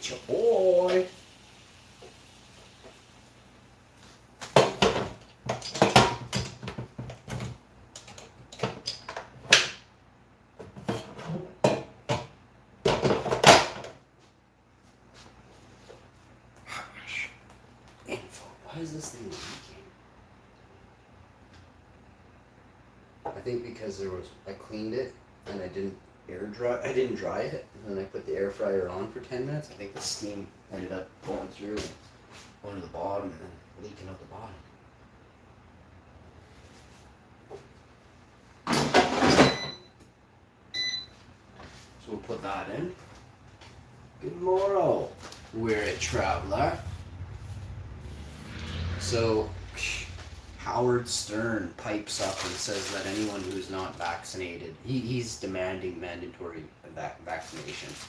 It's your boy. Info. Why is this thing leaking? I think because I cleaned it and I didn't dry it, and then I put the air fryer on for 10 minutes. I think the steam ended up going through and going to the bottom and then leaking out the bottom. So we'll put that in. Good morrow, weary traveler. So Howard Stern pipes up and says that anyone who's not vaccinated, he's demanding mandatory vaccinations.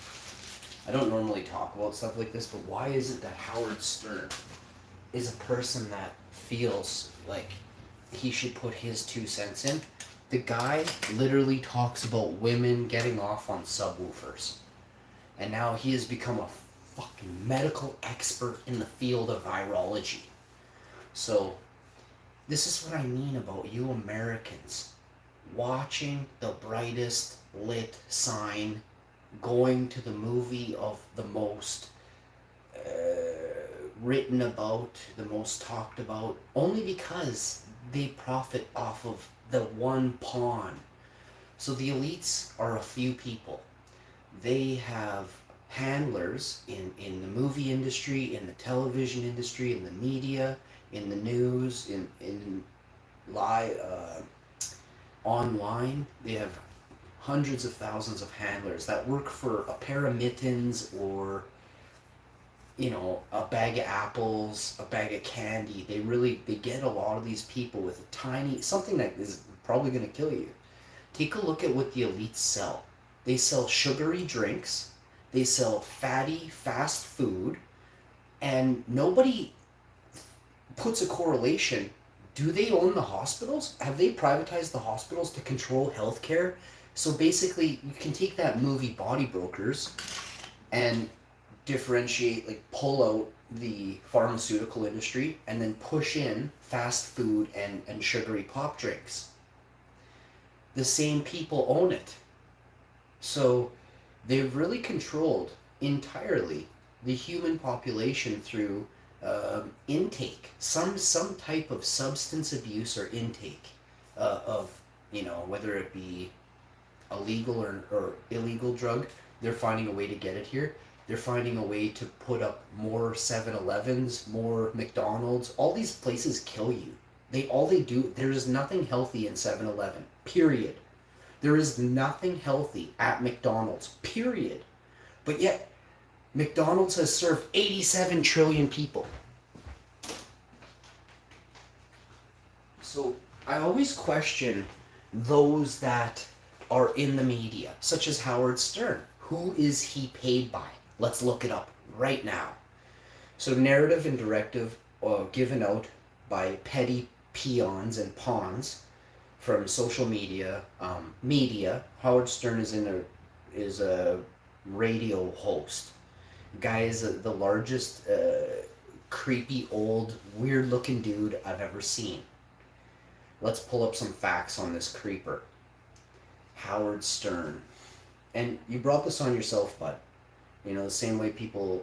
I don't normally talk about stuff like this, but why is it that Howard Stern is a person that feels like he should put his 2 cents in? The guy literally talks about women getting off on subwoofers. And now he has become a fucking medical expert in the field of virology. So, this is what I mean about you Americans watching the brightest lit sign, going to the movie of the most written about, the most talked about, only because they profit off of the one pawn. So the elites are a few people. They have handlers in the movie industry, in the television industry, in the media, in the news, in live, online. They have hundreds of thousands of handlers that work for a pair of mittens or, a bag of apples, a bag of candy. They get a lot of these people with something that is probably going to kill you. Take a look at what the elites sell. They sell sugary drinks, they sell fatty fast food, and nobody puts a correlation. Do they own the hospitals? Have they privatized the hospitals to control healthcare? So basically, you can take that movie Body Brokers and differentiate, pull out the pharmaceutical industry and then push in fast food and sugary pop drinks. The same people own it. So they've really controlled entirely the human population through intake, some type of substance abuse or intake of, whether it be a legal or illegal drug. They're finding a way to get it here. They're finding a way to put up more 7-Elevens, more McDonald's. All these places kill you. All they do, there is nothing healthy in 7-Eleven, period. There is nothing healthy at McDonald's, period. But yet, McDonald's has served 87 trillion people. So I always question those that are in the media, such as Howard Stern. Who is he paid by? Let's look it up right now. So narrative and directive given out by petty peons and pawns from social media. Howard Stern is a radio host. Guy is the largest creepy old weird looking dude I've ever seen. Let's pull up some facts on this creeper. Howard Stern. And you brought this on yourself, bud. The same way people...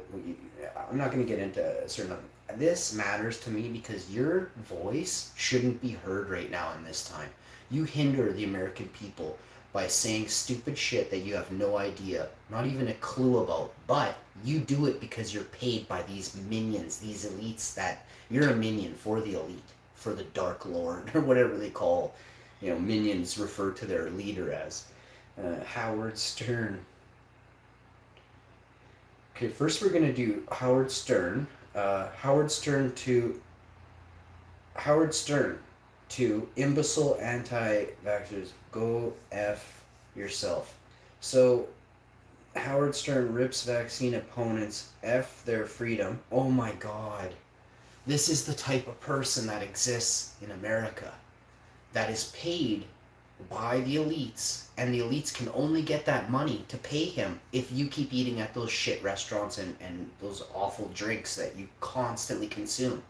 I'm not going to get into certain... This matters to me because your voice shouldn't be heard right now in this time. You hinder the American people by saying stupid shit that you have no idea, not even a clue about. But you do it because you're paid by these minions, these elites that... You're a minion for the elite, for the Dark Lord, or whatever they call, minions refer to their leader as. Howard Stern. Okay, first we're going to do Howard Stern. Howard Stern to imbecile anti-vaxxers. Go F yourself. So, Howard Stern rips vaccine opponents. F their freedom. Oh my God. This is the type of person that exists in America. That is paid by the elites, and the elites can only get that money to pay him if you keep eating at those shit restaurants and those awful drinks that you constantly consume.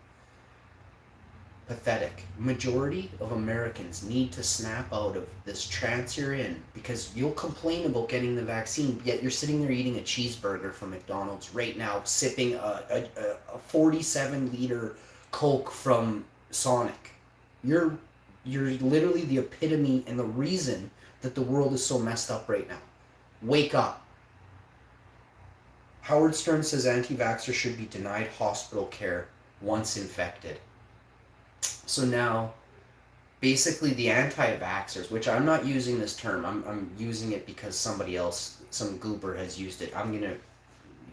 Pathetic. Majority of Americans need to snap out of this trance you're in, because you'll complain about getting the vaccine, yet you're sitting there eating a cheeseburger from McDonald's right now, sipping a 47-liter Coke from Sonic. You're you're literally the epitome and the reason that the world is so messed up right now. Wake up. Howard Stern says anti-vaxxers should be denied hospital care once infected. So now, basically the anti-vaxxers, which I'm not using this term, I'm using it because somebody else, some goober has used it. I'm going to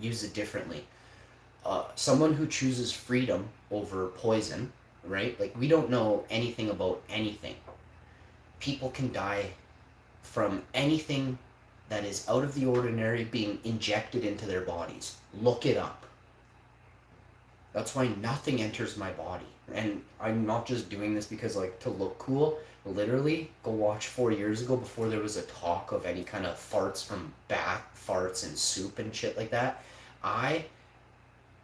use it differently. Someone who chooses freedom over poison, right? Like, we don't know anything about anything. People can die from anything that is out of the ordinary being injected into their bodies. Look it up. That's why nothing enters my body. And I'm not just doing this because, like, to look cool. Literally, go watch 4 years ago, before there was a talk of any kind of farts from bat farts and soup and shit like that. I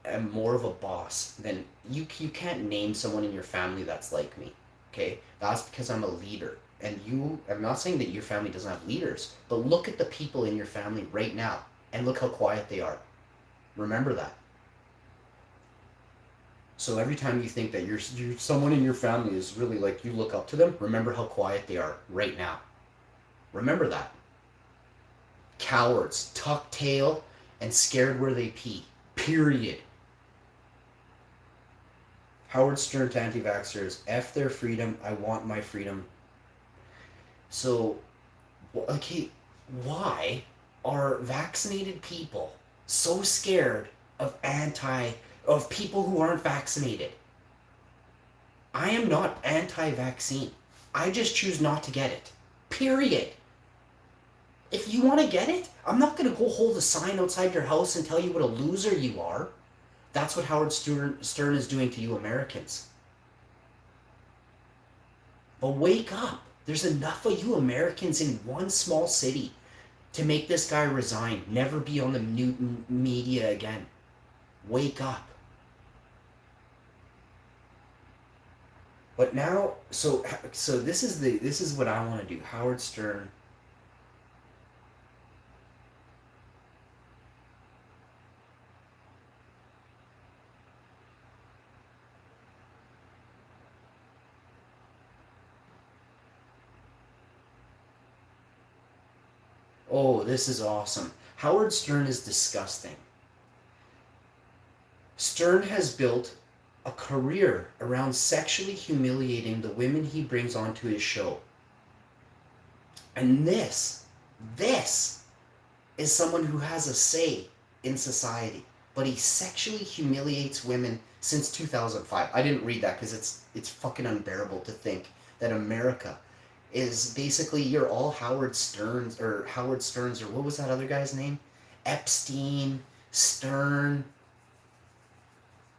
am more of a boss than you. You can't name someone in your family that's like me. Okay, that's because I'm a leader. And you, I'm not saying that your family doesn't have leaders, but look at the people in your family right now and look how quiet they are. Remember that. So every time you think that you're someone in your family is really, like, you look up to them, remember how quiet they are right now. Remember that. Cowards, tuck tail, and scared where they pee. Period. Howard Stern to anti-vaxxers: F their freedom, I want my freedom. So, okay, why are vaccinated people so scared of people who aren't vaccinated? I am not anti-vaccine. I just choose not to get it. Period. If you want to get it, I'm not going to go hold a sign outside your house and tell you what a loser you are. That's what Howard Stern is doing to you Americans. But wake up. There's enough of you Americans in one small city to make this guy resign, never be on the media again. Wake up. But now, so this is what I want to do. Howard Stern. Oh, this is awesome. Howard Stern is disgusting. Stern has built a career around sexually humiliating the women he brings onto his show. And this is someone who has a say in society, but he sexually humiliates women since 2005. I didn't read that because it's fucking unbearable to think that America is basically, you're all Howard Sterns, or what was that other guy's name? Epstein, Stern.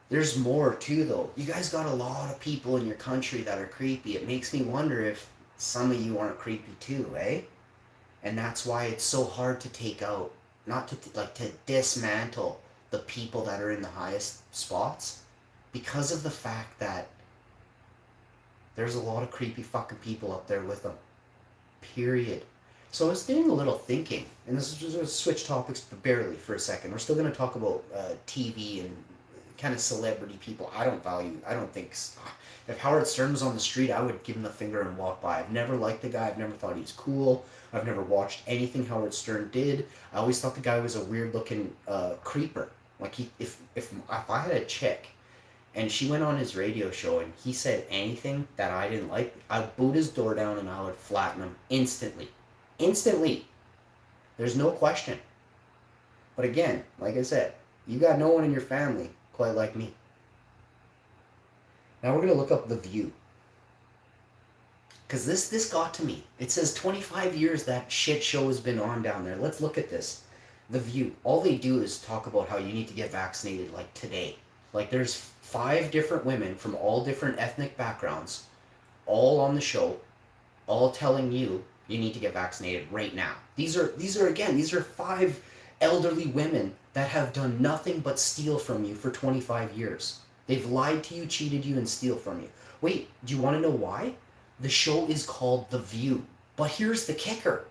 There's more too, though. You guys got a lot of people in your country that are creepy. It makes me wonder if some of you aren't creepy too, eh? And that's why it's so hard to take out, not to dismantle the people that are in the highest spots, because of the fact that there's a lot of creepy fucking people up there with them. Period. So I was doing a little thinking, and this is just going to switch topics barely for a second. We're still going to talk about TV and kind of celebrity people. I don't think, if Howard Stern was on the street, I would give him the finger and walk by. I've never liked the guy. I've never thought he was cool. I've never watched anything Howard Stern did. I always thought the guy was a weird looking creeper. Like, if I had a chick and she went on his radio show and he said anything that I didn't like, I'd boot his door down and I would flatten him instantly. Instantly. There's no question. But again, like I said, you got no one in your family quite like me. Now we're going to look up The View. Because this got to me. It says 25 years that shit show has been on down there. Let's look at this. The View. All they do is talk about how you need to get vaccinated, like, today. Like, there's 5 different women from all different ethnic backgrounds, all on the show, all telling you you need to get vaccinated right now. These are 5 elderly women that have done nothing but steal from you for 25 years. They've lied to you, cheated you, and steal from you. Wait, do you want to know why? The show is called The View. But here's the kicker.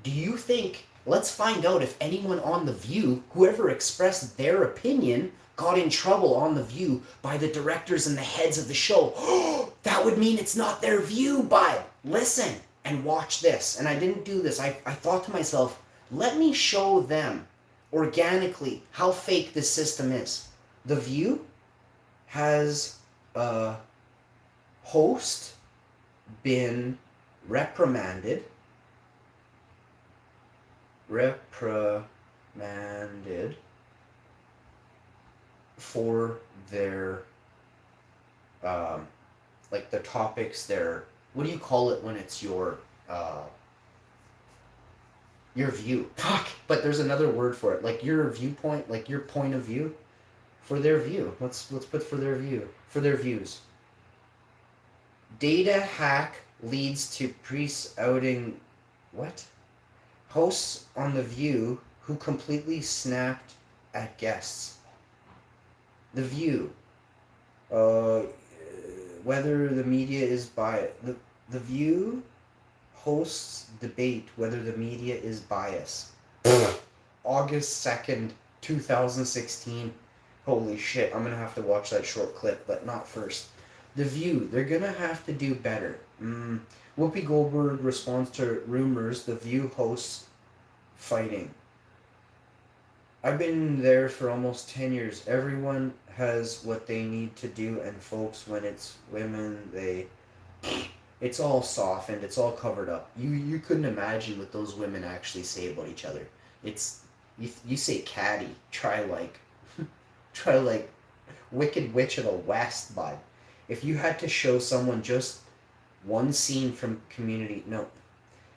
Do you think, let's find out if anyone on The View, whoever expressed their opinion, got in trouble on The View by the directors and the heads of the show. That would mean it's not their view, bud. Listen and watch this. And I didn't do this. I thought to myself, let me show them organically how fake this system is. The View has a host been reprimanded for their like the topics, their, what do you call it when it's your view? Fuck, but there's another word for it, like your viewpoint, like your point of view. For their view, let's put for their view, for their views. Data hack leads to priests outing what? Hosts on The View who completely snapped at guests. The View. Whether the media is biased. The View hosts debate whether the media is biased. August 2nd, 2016. Holy shit, I'm going to have to watch that short clip, but not first. The View, they're going to have to do better. Whoopi Goldberg responds to rumors The View hosts fighting. I've been there for almost 10 years. Everyone has what they need to do, and folks, when it's women, it's all softened, it's all covered up. You couldn't imagine what those women actually say about each other. It's, you say catty, try like Wicked Witch of the West, bud. If you had to show someone just one scene from Community, no.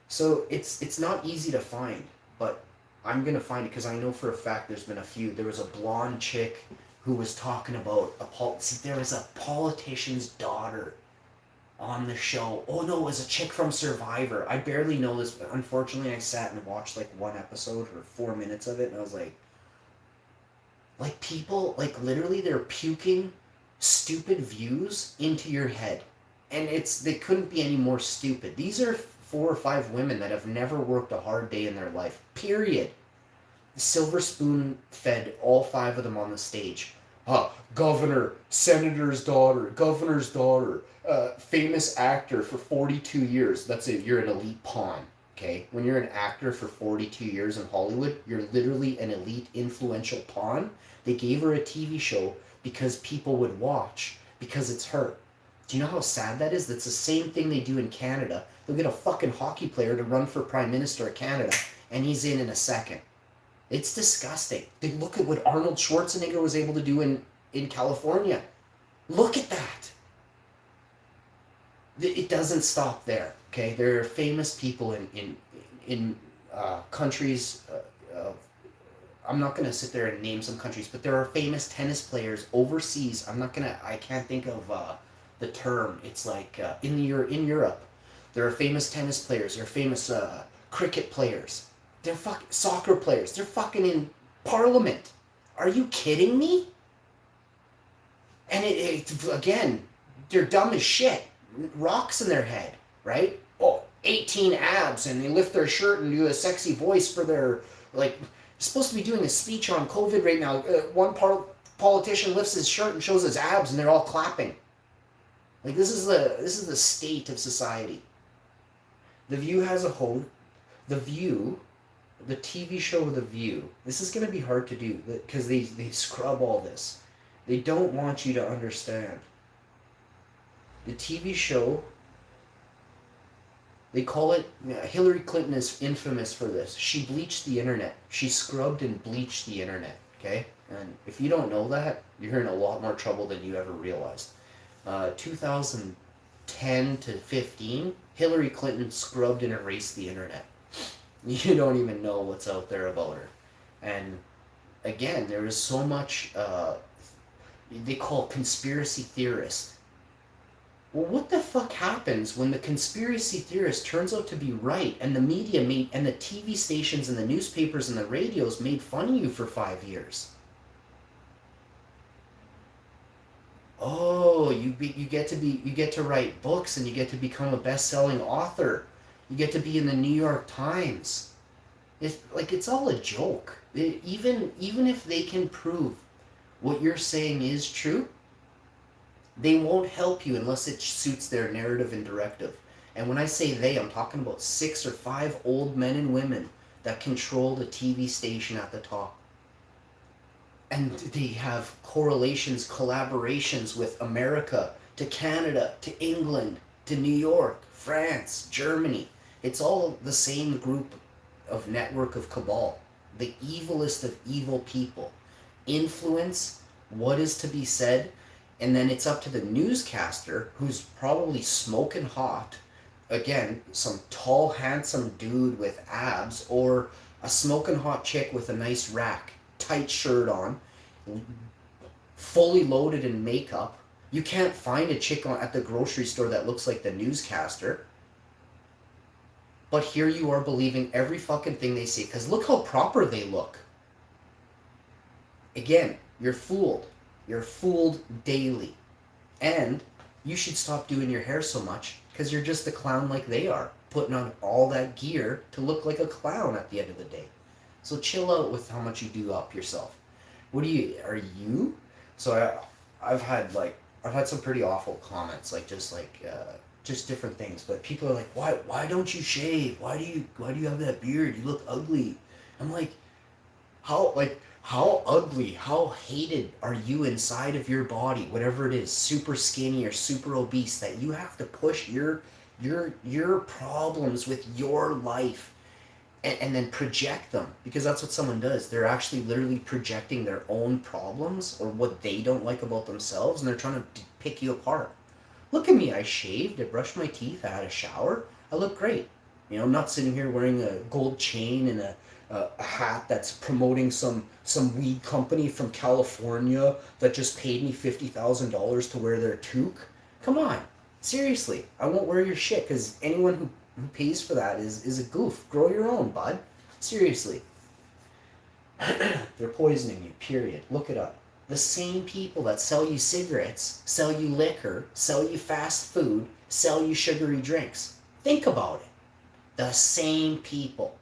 So it's not easy to find, but I'm going to find it because I know for a fact there's been a few. There was a blonde chick who was talking about there was a politician's daughter on the show. Oh no, it was a chick from Survivor. I barely know this, but unfortunately I sat and watched like one episode or 4 minutes of it, and I was like people, like literally they're puking stupid views into your head. And they couldn't be any more stupid. These are 4 or 5 women that have never worked a hard day in their life. Period. Silver spoon fed all 5 of them on the stage. Governor, senator's daughter, governor's daughter, famous actor for 42 years. That's it. You're an elite pawn. Okay? When you're an actor for 42 years in Hollywood, you're literally an elite influential pawn. They gave her a TV show because people would watch, because it's her. Do you know how sad that is? That's the same thing they do in Canada. They'll get a fucking hockey player to run for Prime Minister of Canada, and he's in a second. It's disgusting. They look at what Arnold Schwarzenegger was able to do in California. Look at that. It doesn't stop there. Okay, there are famous people in countries. I'm not gonna sit there and name some countries, but there are famous tennis players overseas. I can't think of the term. It's like in Europe, there are famous tennis players. There are famous cricket players. They're fucking soccer players. They're fucking in Parliament. Are you kidding me? And again, they're dumb as shit. Rocks in their head, right? 18 abs, and they lift their shirt and do a sexy voice for their, like, supposed to be doing a speech on COVID right now. One politician lifts his shirt and shows his abs, and they're all clapping. Like, this is the state of society. The View has a host. The View, the TV show The View. This is going to be hard to do because they scrub all this. They don't want you to understand. The TV show, they call it, Hillary Clinton is infamous for this. She bleached the internet. She scrubbed and bleached the internet, okay? And if you don't know that, you're in a lot more trouble than you ever realized. 2010 to 15, Hillary Clinton scrubbed and erased the internet. You don't even know what's out there about her. And again, there is so much, they call conspiracy theorists. Well, what the fuck happens when the conspiracy theorist turns out to be right and the media made and the TV stations and the newspapers and the radios made fun of you for 5 years? Oh, you get to write books and you get to become a best-selling author. You get to be in the New York Times. It's like it's all a joke. Even if they can prove what you're saying is true, they won't help you unless it suits their narrative and directive. And when I say they, I'm talking about 6 or 5 old men and women that control the TV station at the top. And they have correlations, collaborations with America, to Canada, to England, to New York, France, Germany. It's all the same group of network of cabal. The evilest of evil people influence what is to be said, and then it's up to the newscaster, who's probably smoking hot, again, some tall handsome dude with abs, or a smoking hot chick with a nice rack, tight shirt on, fully loaded in makeup. You can't find a chick at the grocery store that looks like the newscaster. But here you are believing every fucking thing they say, because look how proper they look. Again, you're fooled. You're fooled daily. And you should stop doing your hair so much, because you're just a clown like they are, putting on all that gear to look like a clown at the end of the day. So chill out with how much you do up yourself. What are you? So I've had some pretty awful comments, just different things. But people are like, why don't you shave? Why do you have that beard? You look ugly. I'm like, how ugly, how hated are you inside of your body, whatever it is, super skinny or super obese, that you have to push your problems with your life and then project them, because that's what someone does. They're actually literally projecting their own problems or what they don't like about themselves, and they're trying to pick you apart. Look at me, I shaved, I brushed my teeth, I had a shower, I look great. I'm not sitting here wearing a gold chain and a hat that's promoting some weed company from California that just paid me $50,000 to wear their toque. Come on, seriously, I won't wear your shit, because anyone who pays for that is a goof. Grow your own, bud. Seriously. They're poisoning you, period. Look it up. The same people that sell you cigarettes, sell you liquor, sell you fast food, sell you sugary drinks. Think about it. The same people.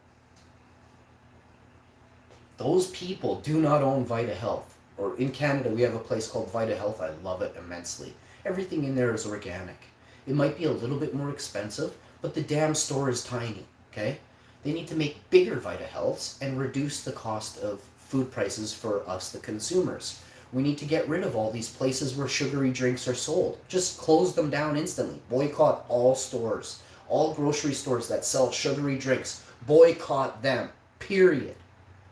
Those people do not own Vita Health. Or in Canada, we have a place called Vita Health. I love it immensely. Everything in there is organic. It might be a little bit more expensive, but the damn store is tiny, okay? They need to make bigger Vita Healths and reduce the cost of food prices for us, the consumers. We need to get rid of all these places where sugary drinks are sold. Just close them down instantly. Boycott all stores. All grocery stores that sell sugary drinks. Boycott them. Period.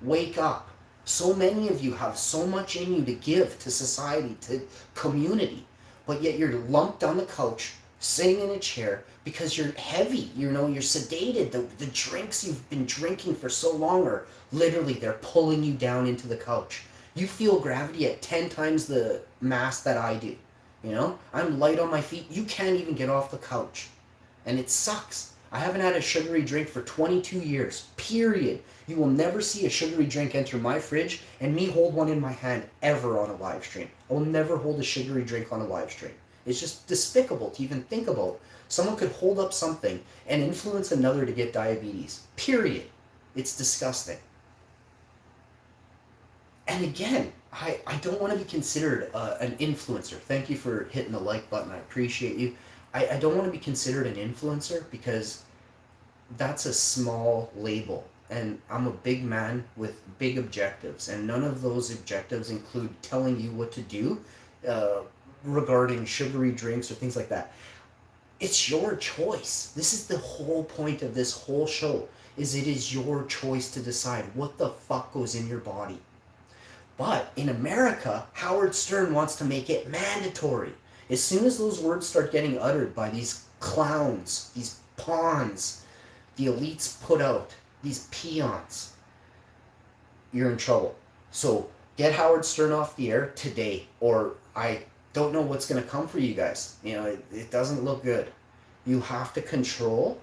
Wake up. So many of you have so much in you to give to society, to community, but yet you're lumped on the couch, sitting in a chair, because you're heavy, you're sedated. The drinks you've been drinking for so long are literally, they're pulling you down into the couch. You feel gravity at 10 times the mass that I do. I'm light on my feet. You can't even get off the couch. And it sucks. I haven't had a sugary drink for 22 years, period. You will never see a sugary drink enter my fridge and me hold one in my hand ever on a live stream. I will never hold a sugary drink on a live stream. It's just despicable to even think about. Someone could hold up something and influence another to get diabetes. Period. It's disgusting. And again, I don't want to be considered an influencer. Thank you for hitting the like button. I appreciate you. I don't want to be considered an influencer, because that's a small label. And I'm a big man with big objectives. And none of those objectives include telling you what to do regarding sugary drinks or things like that. It's your choice. This is the whole point of this whole show, is it is your choice to decide what the fuck goes in your body. But in America, Howard Stern wants to make it mandatory. As soon as those words start getting uttered by these clowns, these pawns, the elites put out, these peons, you're in trouble. So get Howard Stern off the air today, or I don't know what's going to come for you guys. You know, it doesn't look good. You have to control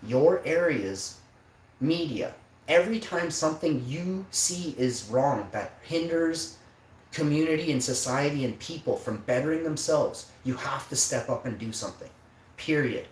your area's media. Every time something you see is wrong that hinders community and society and people from bettering themselves, you have to step up and do something. Period.